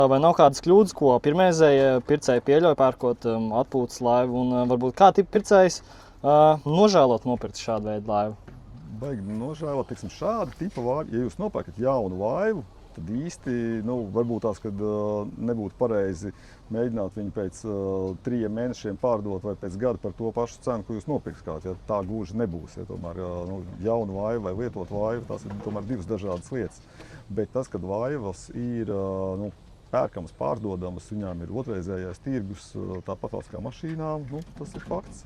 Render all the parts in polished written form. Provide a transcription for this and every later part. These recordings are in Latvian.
Vai nav kādas kļūdas, ko pirmreizēji pircēji pieļauj pērkot atpūtas laivu, un varbūt kā tipa pircējs nožēlot nopirkt šādu veidu laivu? Baigi nožēlot, teiksim, šādu tipu laivu. Ja jūs nopērkat jaunu laivu, tad īsti varbūt tās, kad nebūtu pareizi mēģināt viņu pēc 3 mēnešiem pārdot vai pēc gada par to pašu cenu, ko jūs nopirkāt. Ja, tā gluži nebūs. Ja, tomēr jaunu laivu vai lietotu laivu, tās ir tomēr divas dažādas lietas. Bet tas, kad laivas ir pērkamas, pārdodamas, viņām ir otrreizējais tirgus, tāpat kā mašīnām, tas ir fakts.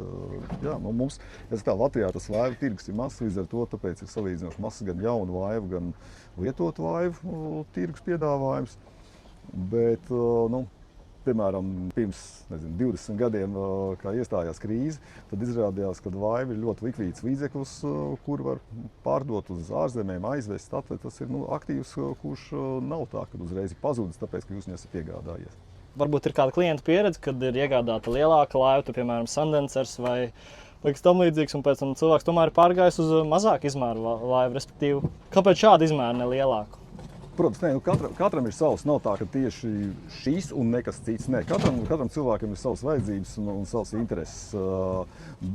Jā, mums, Latvijā tas laivu tirgus ir mazs, līdz ar to tāpēc ir salīdzinoši mazs gan jaunu laivu, gan lietotu laivu tirgus piedāvājums. Bet, piemēram, pirms 20 gadiem, kā iestājās krīze, tad izrādījās, ka laiva ir ļoti likvīds līdzeklis, kur var pārdot uz ārzemēm, aizvest. Tas ir aktīvs, kurš nav tā, ka uzreiz ir pazudis, tāpēc, ka jūs nesat iegādājies. Varbūt ir kāda klienta pieredze, kad ir iegādāta lielāka laiva, piemēram, Sandencers vai kas tam līdzīgs, un pēc tam cilvēks tomēr ir pārgājis uz mazāku izmēru laivu, respektīvi. Kāpēc šādu izmēru, ne lielāku? Protams, katram ir savs. Nav tā, ka tieši šīs un nekas cits. Nē, katram cilvēkam ir savas vajadzības un savas intereses.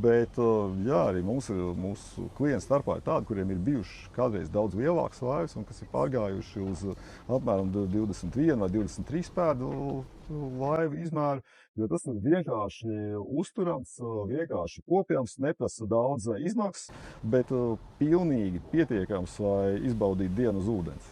Bet jā, arī mūsu klientu starpā ir tādi, kuriem ir bijuši kādreiz daudz lielākas laivas un kas ir pārgājuši uz apmēram 21 vai 23 pēdu laivu izmēru. Jo tas ir vienkārši uzturams, vienkārši kopjams, neprasa daudz izmaksas, bet pilnīgi pietiekams, lai izbaudītu dienu uz ūdens.